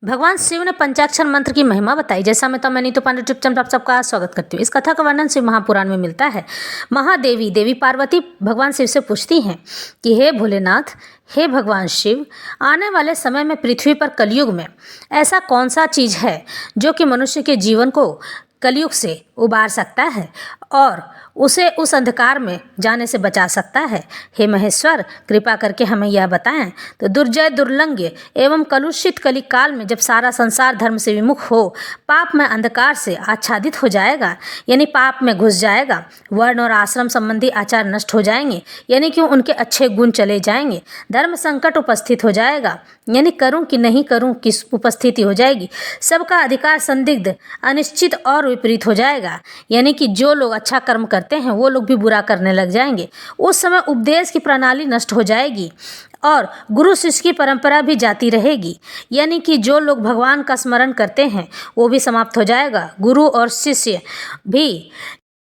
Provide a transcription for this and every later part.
भगवान शिव ने पंचाक्षर मंत्र की महिमा बताई। जैसा मैं नीतू पांडे यूट्यूब चैनल आप सबका स्वागत करती हूँ। इस कथा का वर्णन शिव महापुराण में मिलता है। महादेवी देवी पार्वती भगवान शिव से पूछती हैं कि हे भोलेनाथ, हे भगवान शिव, आने वाले समय में पृथ्वी पर कलयुग में ऐसा कौन सा चीज़ है जो कि मनुष्य के जीवन को कलयुग से उबार सकता है और उसे उस अंधकार में जाने से बचा सकता है। हे महेश्वर, कृपा करके हमें यह बताएं। तो दुर्जय दुर्लंघ्य एवं कलुषित कली काल में जब सारा संसार धर्म से विमुख हो, पाप में अंधकार से आच्छादित हो जाएगा, यानी पाप में घुस जाएगा, वर्ण और आश्रम संबंधी आचार नष्ट हो जाएंगे, यानी कि उनके अच्छे गुण चले जाएंगे, धर्म संकट उपस्थित हो जाएगा, यानी करूं कि नहीं करूं की उपस्थिति हो जाएगी, सबका अधिकार संदिग्ध, अनिश्चित और विपरीत हो जाएगा, यानी कि जो लोग अच्छा कर्म करते हैं वो लोग भी बुरा करने लग जाएंगे। उस समय उपदेश की प्रणाली नष्ट हो जाएगी और गुरु शिष्य की परंपरा भी जाती रहेगी, यानी कि जो लोग भगवान का स्मरण करते हैं वो भी समाप्त हो जाएगा। गुरु और शिष्य भी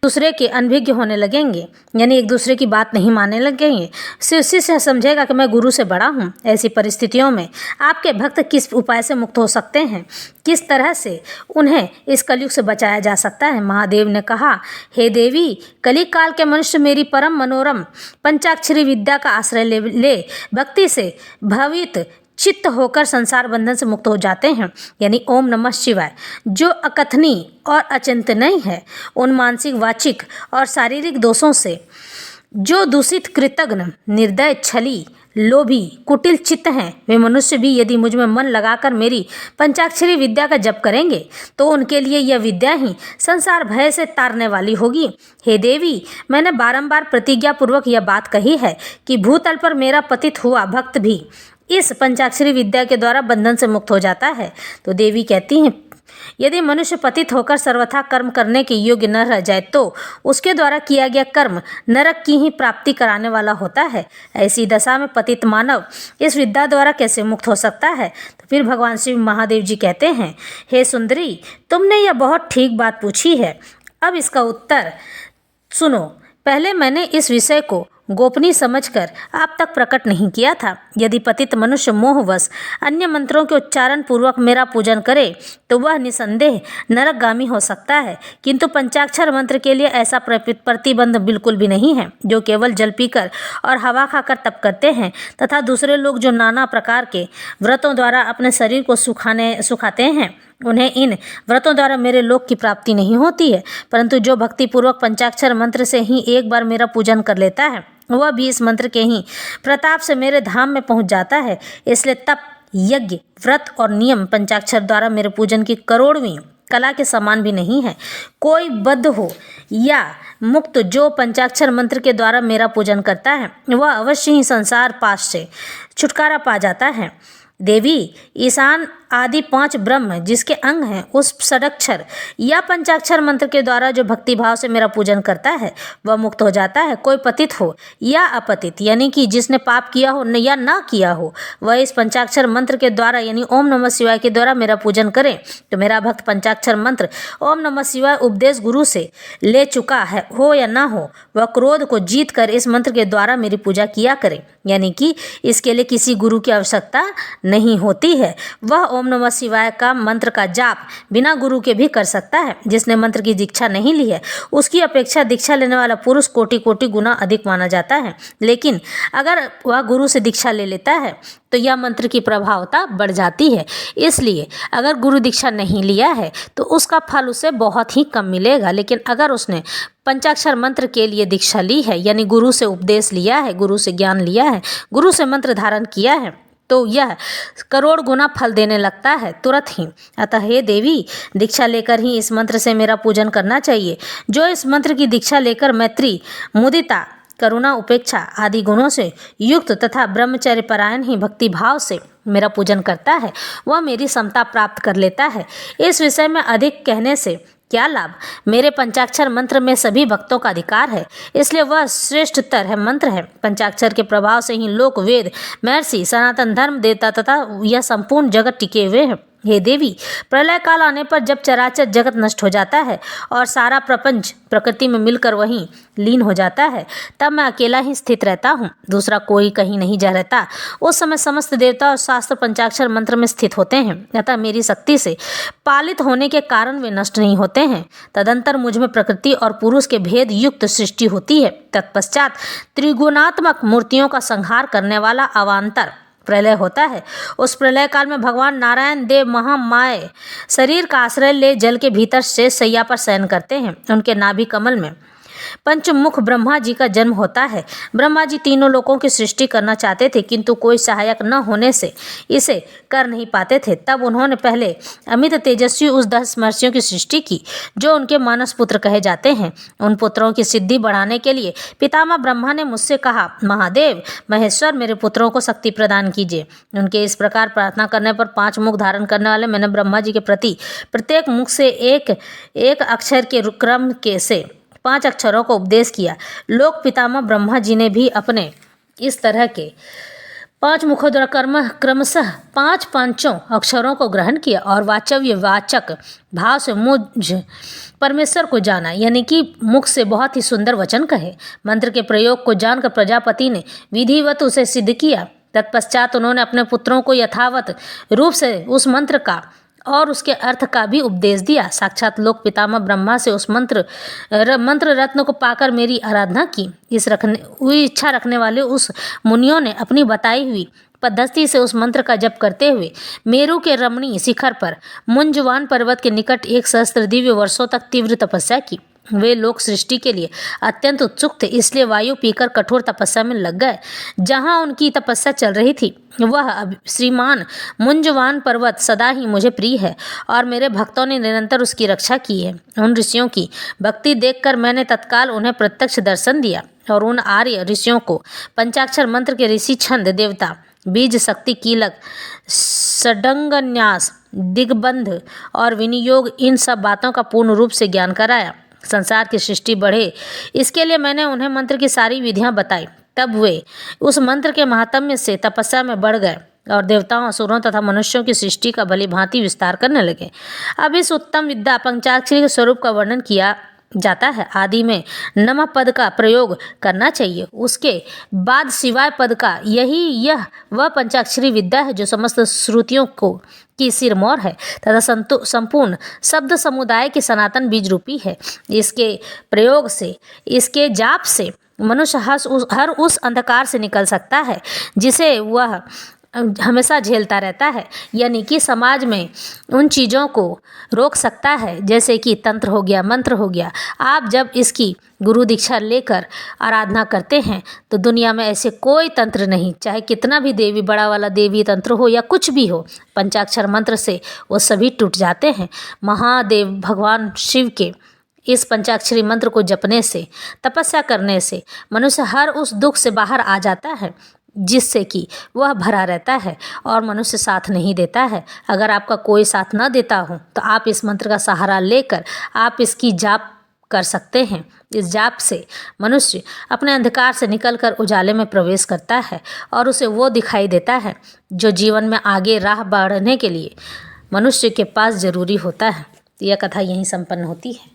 दूसरे के अनभिज्ञ होने लगेंगे, यानी एक दूसरे की बात नहीं मानने लगेंगे। शिष्य से समझेगा कि मैं गुरु से बड़ा हूँ। ऐसी परिस्थितियों में आपके भक्त किस उपाय से मुक्त हो सकते हैं, किस तरह से उन्हें इस कलयुग से बचाया जा सकता है। महादेव ने कहा, हे देवी, कली काल के मनुष्य मेरी परम मनोरम पंचाक्षरी विद्या का आश्रय ले भक्ति से भवित चित्त होकर संसार बंधन से मुक्त हो जाते हैं, यानी ओम नमः शिवाय, जो अकथनीय और अचिंतनीय है। उन मानसिक, वाचिक और शारीरिक दोषों से जो दूषित, कृतघ्न, निर्दय, छली, लोभी, कुटिल चित्त हैं, वे मनुष्य भी यदि मुझ में मन लगाकर मेरी पंचाक्षरी विद्या का जप करेंगे तो उनके लिए यह विद्या ही संसार भय से तारने वाली होगी। हे देवी, मैंने बारंबार प्रतिज्ञा पूर्वक यह बात कही है कि भूतल पर मेरा पतित हुआ भक्त भी इस पंचाक्षरी विद्या के द्वारा बंधन से मुक्त हो जाता है। तो देवी कहती हैं, यदि मनुष्य पतित होकर सर्वथा कर्म करने के योग्य न रह जाए तो उसके द्वारा किया गया कर्म नरक की ही प्राप्ति कराने वाला होता है। ऐसी दशा में पतित मानव इस विद्या द्वारा कैसे मुक्त हो सकता है। तो फिर भगवान शिव महादेव जी कहते हैं, हे सुंदरी, तुमने यह बहुत ठीक बात पूछी है। अब इसका उत्तर सुनो। पहले मैंने इस विषय को गोपनीय समझकर आप तक प्रकट नहीं किया था। यदि पतित मनुष्य मोहवश अन्य मंत्रों के उच्चारण पूर्वक मेरा पूजन करे तो वह निसंदेह नरकगामी हो सकता है, किंतु पंचाक्षर मंत्र के लिए ऐसा प्रतिबंध बिल्कुल भी नहीं है। जो केवल जल पीकर और हवा खाकर तप करते हैं तथा दूसरे लोग जो नाना प्रकार के व्रतों द्वारा अपने शरीर को सुखाते हैं, उन्हें इन व्रतों द्वारा मेरे लोक की प्राप्ति नहीं होती है। परंतु जो भक्तिपूर्वक पंचाक्षर मंत्र से ही एक बार मेरा पूजन कर लेता है, वह भी इस मंत्र के ही प्रताप से मेरे धाम में पहुंच जाता है। इसलिए तप, यज्ञ, व्रत और नियम पंचाक्षर द्वारा मेरे पूजन की करोड़वीं कला के समान भी नहीं है। कोई बद्ध हो या मुक्त जो पंचाक्षर मंत्र के द्वारा मेरा पूजन करता है, वह अवश्य ही संसार पाश से छुटकारा पा जाता है। देवी, ईशान आदि 5 ब्रह्म जिसके अंग हैं, उस षडक्षर या पंचाक्षर मंत्र के द्वारा जो भक्ति भाव से मेरा पूजन करता है वह मुक्त हो जाता है। कोई पतित हो या अपतित, यानी कि जिसने पाप किया हो या ना किया हो, वह इस पंचाक्षर मंत्र के द्वारा यानी ओम नमः शिवाय के द्वारा मेरा पूजन करे तो मेरा भक्त पंचाक्षर मंत्र ओम नमः शिवाय उपदेश गुरु से ले चुका है हो या ना हो, वह क्रोध को जीत कर इस मंत्र के द्वारा मेरी पूजा किया करे, यानी कि इसके लिए किसी गुरु की आवश्यकता नहीं होती है। वह ओम नमः शिवाय का मंत्र का जाप बिना गुरु के भी कर सकता है। जिसने मंत्र की दीक्षा नहीं ली है उसकी अपेक्षा दीक्षा लेने वाला पुरुष कोटि कोटि गुना अधिक माना जाता है। लेकिन अगर वह गुरु से दीक्षा ले लेता है तो यह मंत्र की प्रभावता बढ़ जाती है। इसलिए अगर गुरु दीक्षा नहीं लिया है तो उसका फल उसे बहुत ही कम मिलेगा। लेकिन अगर उसने पंचाक्षर मंत्र के लिए दीक्षा ली है, यानी गुरु से उपदेश लिया है, गुरु से ज्ञान लिया है, गुरु से मंत्र धारण किया है, तो यह करोड़ गुना फल देने लगता है तुरंत ही। अतः हे देवी, दीक्षा लेकर ही इस मंत्र से मेरा पूजन करना चाहिए। जो इस मंत्र की दीक्षा लेकर मैत्री, मुदिता, करुणा, उपेक्षा आदि गुणों से युक्त तथा ब्रह्मचर्य परायण ही भक्ति भाव से मेरा पूजन करता है, वह मेरी समता प्राप्त कर लेता है। इस विषय में अधिक कहने से क्या लाभ। मेरे पंचाक्षर मंत्र में सभी भक्तों का अधिकार है, इसलिए वह श्रेष्ठतर है मंत्र है। पंचाक्षर के प्रभाव से ही लोक, वेद, महर्षि, सनातन धर्म, देवता तथा यह संपूर्ण जगत टिके हुए हैं। हे देवी, प्रलय काल आने पर जब चराचर जगत नष्ट हो जाता है और सारा प्रपंच प्रकृति में मिलकर वहीं लीन हो जाता है, तब मैं अकेला ही स्थित रहता हूँ, दूसरा कोई कहीं नहीं जा रहता। उस समय समस्त देवता और शास्त्र पंचाक्षर मंत्र में स्थित होते हैं, अतः मेरी शक्ति से पालित होने के कारण वे नष्ट नहीं होते हैं। तदंतर मुझ में प्रकृति और पुरुष के भेद युक्त सृष्टि होती है। तत्पश्चात त्रिगुणात्मक मूर्तियों का संहार करने वाला अवान्तर प्रलय होता है। उस प्रलय काल में भगवान नारायण देव महामाय शरीर का आश्रय ले जल के भीतर शेष शैया पर शयन करते हैं। उनके नाभि कमल में पंचमुख ब्रह्मा जी का जन्म होता है। ब्रह्मा जी तीनों लोकों की सृष्टि करना चाहते थे, किंतु कोई सहायक न होने से इसे कर नहीं पाते थे। तब उन्होंने पहले अमित तेजस्वी उस 10 महर्षियों की सृष्टि की, जो उनके मानस पुत्र कहे जाते हैं। उन पुत्रों की सिद्धि बढ़ाने के लिए पितामह ब्रह्मा ने मुझसे कहा, महादेव महेश्वर, मेरे पुत्रों को शक्ति प्रदान कीजिए। उनके इस प्रकार प्रार्थना करने पर 5 मुख धारण करने वाले मैंने ब्रह्मा जी के प्रति प्रत्येक मुख से एक अक्षर के क्रम के से 5 अक्षरों का उपदेश किया। लोक पितामह ब्रह्मा जी ने भी अपने इस तरह के 5 मुखों द्वारा क्रमशः 5 अक्षरों को ग्रहण किया और वाचव्य वाचक भाव से मुझ परमेश्वर को जाना, यानी कि मुख से बहुत ही सुंदर वचन कहे। मंत्र के प्रयोग को जानकर प्रजापति ने विधिवत उसे सिद्ध किया। तत्पश्चात उन्होंने अपने पुत्रों को यथावत रूप से उस मंत्र का और उसके अर्थ का भी उपदेश दिया। साक्षात लोक पितामह ब्रह्मा से उस मंत्र रत्न को पाकर मेरी आराधना की। इच्छा रखने वाले उस मुनियों ने अपनी बताई हुई पद्धति से उस मंत्र का जप करते हुए मेरू के रमणीय शिखर पर मुंजवान पर्वत के निकट 1 सहस्त्र दिव्य वर्षों तक तीव्र तपस्या की। वे लोग सृष्टि के लिए अत्यंत उत्सुक थे, इसलिए वायु पीकर कठोर तपस्या में लग गए। जहाँ उनकी तपस्या चल रही थी, वह श्रीमान मुंजवान पर्वत सदा ही मुझे प्रिय है और मेरे भक्तों ने निरंतर उसकी रक्षा की है। उन ऋषियों की भक्ति देखकर मैंने तत्काल उन्हें प्रत्यक्ष दर्शन दिया और उन आर्य ऋषियों को पंचाक्षर मंत्र के ऋषि छंद देवता, बीज शक्ति, कीलक, षडंगन्यास, दिग्बंध और विनियोग, इन सब बातों का पूर्ण रूप से ज्ञान कराया। संसार की सृष्टि बढ़े, इसके लिए मैंने उन्हें मंत्र की सारी विधियां बताई। तब वे उस मंत्र के महात्म्य से तपस्या में बढ़ गए और देवताओं, असुरों तथा मनुष्यों की सृष्टि का भली भांति विस्तार करने लगे। अब इस उत्तम विद्या पंचाक्षरी के स्वरूप का वर्णन किया जाता है। आदि में नमः पद का प्रयोग करना चाहिए, उसके बाद शिवाय पद का। यह वह पंचाक्षरी विद्या है जो समस्त श्रुतियों की सिरमौर है तथा संपूर्ण शब्द समुदाय की सनातन बीज रूपी है। इसके प्रयोग से, इसके जाप से मनुष्य हर उस अंधकार से निकल सकता है जिसे वह हमेशा झेलता रहता है, यानी कि समाज में उन चीज़ों को रोक सकता है, जैसे कि तंत्र हो गया, मंत्र हो गया। आप जब इसकी गुरु दीक्षा लेकर आराधना करते हैं तो दुनिया में ऐसे कोई तंत्र नहीं, चाहे कितना भी देवी बड़ा वाला देवी तंत्र हो या कुछ भी हो, पंचाक्षर मंत्र से वो सभी टूट जाते हैं। महादेव भगवान शिव के इस पंचाक्षरी मंत्र को जपने से, तपस्या करने से मनुष्य हर उस दुख से बाहर आ जाता है जिससे कि वह भरा रहता है और मनुष्य साथ नहीं देता है। अगर आपका कोई साथ न देता हो तो आप इस मंत्र का सहारा लेकर आप इसकी जाप कर सकते हैं। इस जाप से मनुष्य अपने अंधकार से निकलकर उजाले में प्रवेश करता है और उसे वो दिखाई देता है जो जीवन में आगे राह बढ़ने के लिए मनुष्य के पास जरूरी होता है। यह कथा यहीं संपन्न होती है।